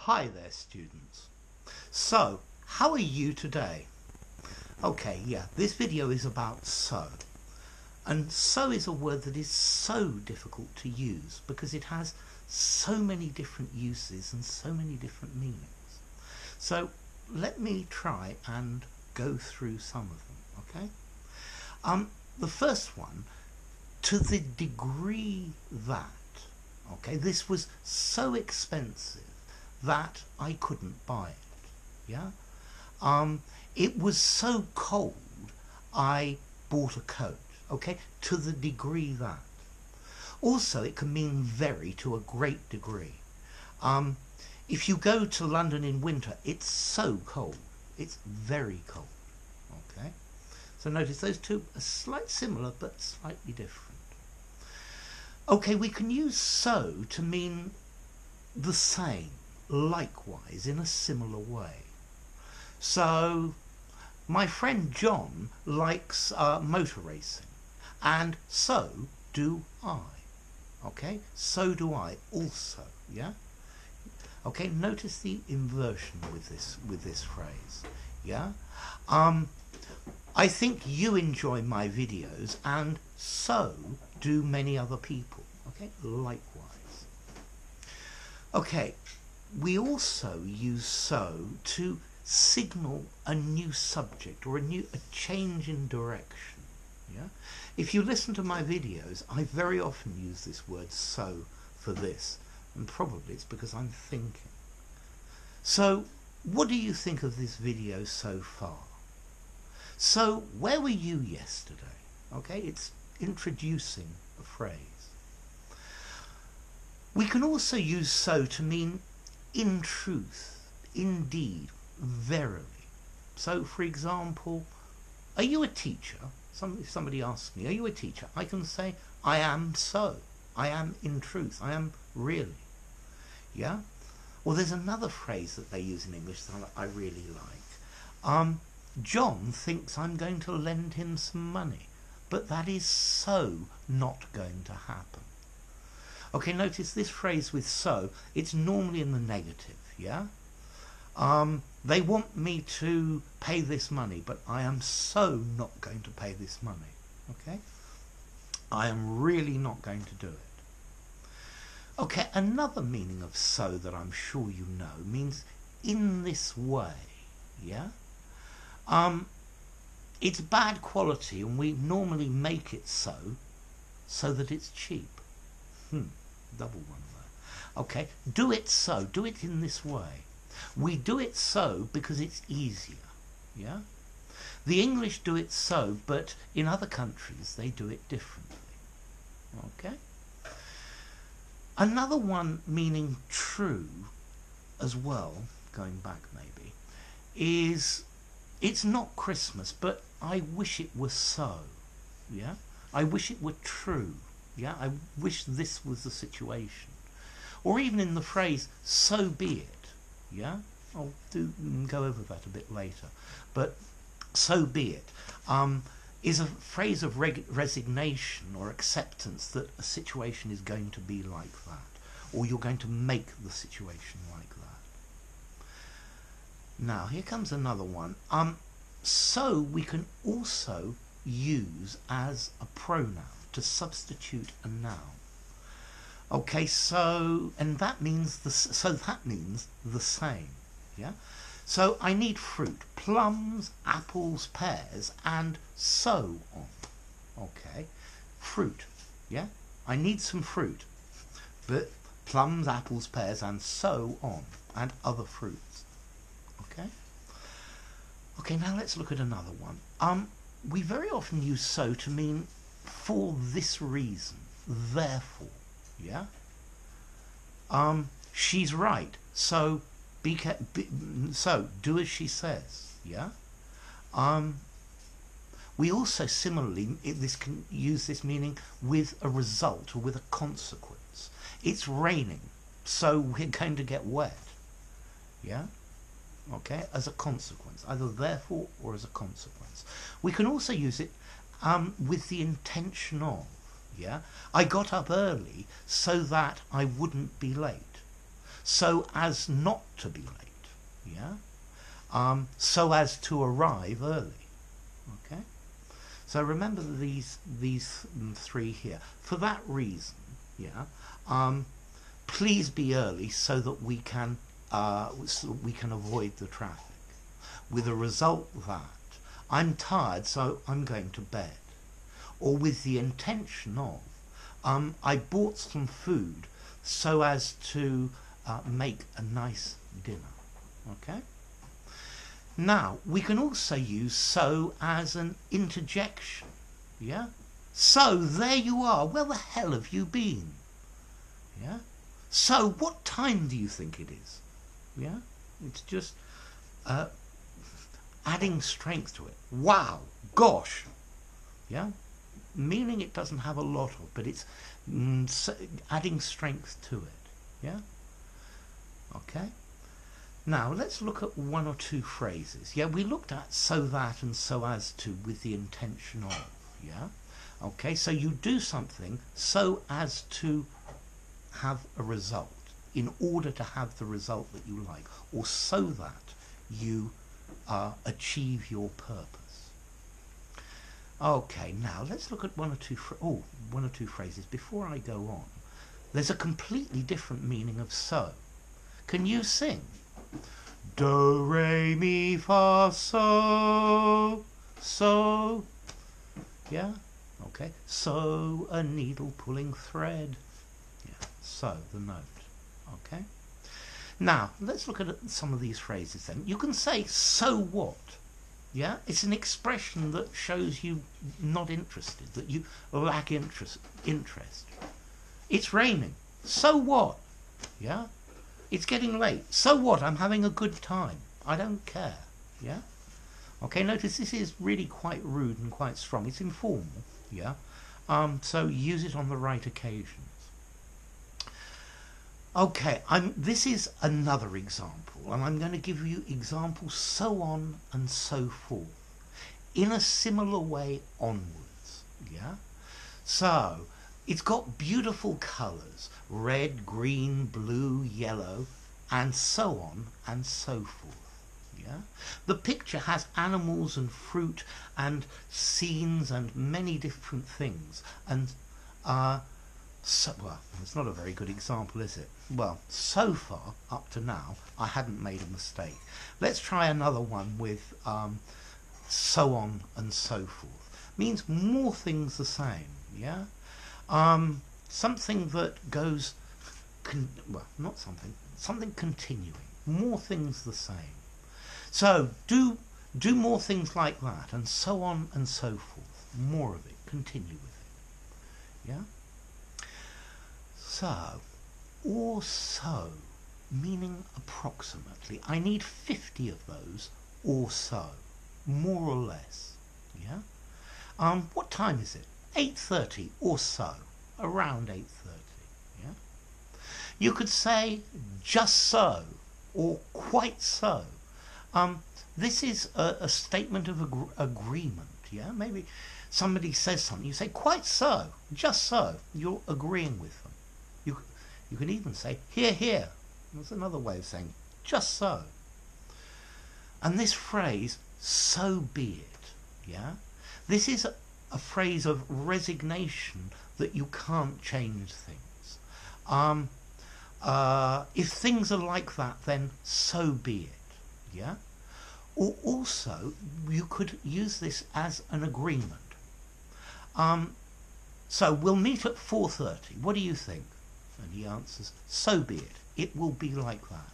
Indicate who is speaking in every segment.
Speaker 1: Hi there, students. So, how are you today? Okay, yeah, this video is about so. And so is a word that is so difficult to use because it has so many different uses and so many different meanings. So, let me try and go through some of them, okay? The first one, to the degree that, okay, this was so expensive that I couldn't buy it, yeah? It was so cold I bought a coat, okay, to the degree that. Also, it can mean very, to a great degree. If you go to London in winter, it's so cold, it's very cold, okay? So notice those two are slightly similar but slightly different. Okay, we can use so to mean the same, likewise, in a similar way. So, my friend John likes motor racing, and so do I. Okay, so do I also, yeah? Okay, notice the inversion with this phrase, yeah? I think you enjoy my videos, and so do many other people, okay, likewise. Okay, we also use so to signal a new subject or a change in direction, yeah? If you listen to my videos, I very often use this word so for this, and probably it's because I'm thinking. So, what do you think of this video so far? So, where were you yesterday? Okay, it's introducing a phrase. We can also use so to mean in truth, indeed, verily. So, for example, are you a teacher? If somebody asks me, are you a teacher? I can say, I am so. I am in truth. I am really. Yeah? Well, there's another phrase that they use in English that I really like. John thinks I'm going to lend him some money, but that is so not going to happen. Okay, notice this phrase with so, it's normally in the negative, yeah? They want me to pay this money, but I am so not going to pay this money, okay? I am really not going to do it. Okay, another meaning of so that I'm sure you know means in this way, yeah? It's bad quality and we normally make it so that it's cheap. Double one there. Okay, do it so, do it in this way. We do it so because it's easier, yeah? The English do it so, but in other countries they do it differently, okay? Another one meaning true as well, going back maybe, is it's not Christmas, but I wish it were so, yeah? I wish it were true, yeah? I wish this was the situation. Or even in the phrase, so be it, yeah? I'll go over that a bit later. But so be it is a phrase of resignation or acceptance that a situation is going to be like that, or you're going to make the situation like that. Now, here comes another one. So we can also use as a pronoun to substitute a noun. Okay, so, and that means the same, yeah? So I need fruit, plums, apples, pears, and so on. Okay, fruit, yeah? I need some fruit, but plums, apples, pears, and so on, and other fruits. Okay? Okay, now let's look at another one. We very often use so to mean for this reason, therefore, yeah? She's right, so so do as she says, yeah? We also similarly can use this meaning with a result or with a consequence. It's raining, so we're going to get wet, yeah? Okay, as a consequence, either therefore or as a consequence. We can also use it with the intention of, yeah? I got up early so that I wouldn't be late. so as not to be late, yeah? So as to arrive early, okay? So remember these three here. For that reason, yeah, please be early so that we can avoid the traffic. With a result that I'm tired, so I'm going to bed. Or with the intention of, I bought some food so as to make a nice dinner. Okay? Now, we can also use so as an interjection. Yeah? So, there you are. Where the hell have you been? Yeah? So, what time do you think it is? Yeah? It's just adding strength to it. Wow. Gosh. Yeah? Meaning it doesn't have a lot of, but it's adding strength to it. Yeah? Okay? Now, let's look at one or two phrases. Yeah, we looked at so that and so as to with the intention of. Yeah? Okay, so you do something so as to have a result, in order to have the result that you like, or so that you achieve your purpose. Okay, now let's look at one or two phrases. Before I go on, there's a completely different meaning of so. Can you sing? Do, re, mi, fa, so, so. Yeah? Okay. So, a needle pulling thread. Yeah, so, the note. Okay? Now, let's look at some of these phrases then. You can say, so what? Yeah? It's an expression that shows you not interested, that you lack interest. It's raining. So what? Yeah? It's getting late. So what? I'm having a good time. I don't care. Yeah? Okay, notice this is really quite rude and quite strong. It's informal. Yeah? So use it on the right occasions. Okay, this is another example, and I'm going to give you examples so on and so forth, in a similar way onwards, yeah? So, it's got beautiful colours, red, green, blue, yellow, and so on and so forth, yeah? The picture has animals and fruit and scenes and many different things, and well, it's not a very good example, is it? Well, so far, up to now, I hadn't made a mistake. Let's try another one with so on and so forth. Means more things the same, yeah? Something that goes, well, not something continuing. More things the same. So, do more things like that, and so on and so forth. More of it. Continue with it. Yeah? So, or so, meaning approximately. I need 50 of those, or so, more or less. Yeah. What time is it? 8:30 or so, around 8:30. Yeah. You could say just so, or quite so. This is a statement of agreement. Yeah. Maybe somebody says something, you say quite so, just so. You're agreeing with them. You can even say, hear, hear. That's another way of saying, just so. And this phrase, so be it, yeah? This is a phrase of resignation that you can't change things. If things are like that, then so be it, yeah? Or also, you could use this as an agreement. So we'll meet at 4:30. What do you think? And he answers, so be it. It will be like that.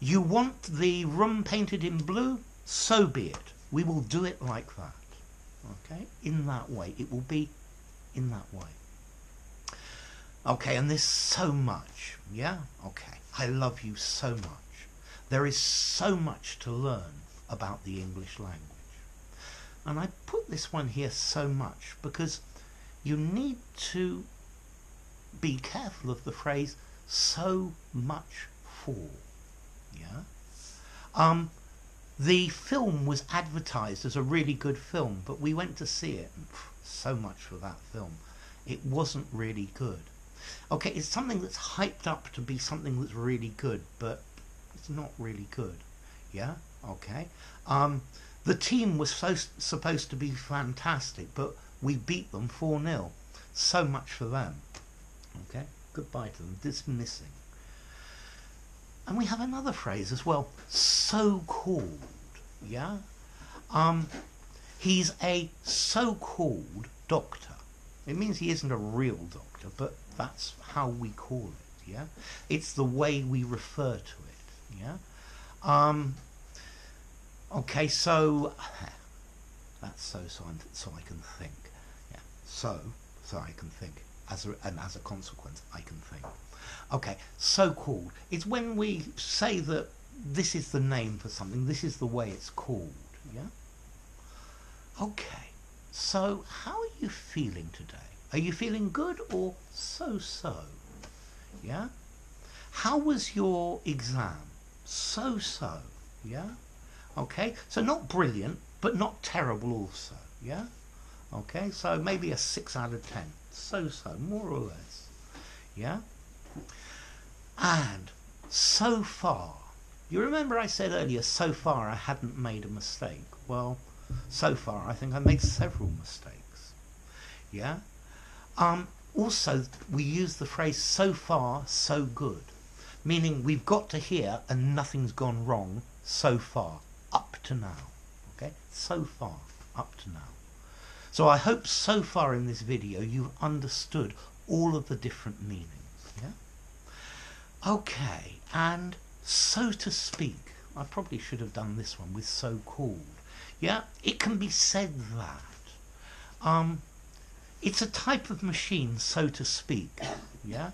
Speaker 1: You want the room painted in blue? So be it. We will do it like that. Okay? In that way. It will be in that way. Okay, and there's so much. Yeah? Okay. I love you so much. There is so much to learn about the English language. And I put this one here so much because you need to be careful of the phrase so much for. Yeah. The film was advertised as a really good film, but we went to see it and so much for that film. It wasn't really good. Okay, it's something that's hyped up to be something that's really good, but it's not really good. Yeah? Okay. The team was supposed to be fantastic, but we beat them 4-0. So much for them. Okay? Goodbye to them. Dismissing. And we have another phrase as well. So-called. Yeah? He's a so-called doctor. It means he isn't a real doctor, but that's how we call it. Yeah? It's the way we refer to it. Yeah? Okay, so that's so I can think. Yeah. So I can think. And as a consequence, I can think. Okay, so-called. It's when we say that this is the name for something, this is the way it's called. Yeah? Okay, so how are you feeling today? Are you feeling good or so-so? Yeah? How was your exam? So-so. Yeah? Okay, so not brilliant, but not terrible also. Yeah? Okay, so maybe a 6 out of 10. So-so, more or less. Yeah? And so far, you remember I said earlier, so far I hadn't made a mistake. Well, so far I think I made several mistakes. Yeah? Also, we use the phrase so far, so good. Meaning we've got to here and nothing's gone wrong so far, up to now. Okay? So far, up to now. So I hope so far in this video you've understood all of the different meanings. Yeah? Okay, and so to speak. I probably should have done this one with so-called. Yeah? It can be said that. It's a type of machine, so to speak. Yeah?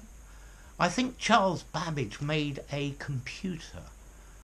Speaker 1: I think Charles Babbage made a computer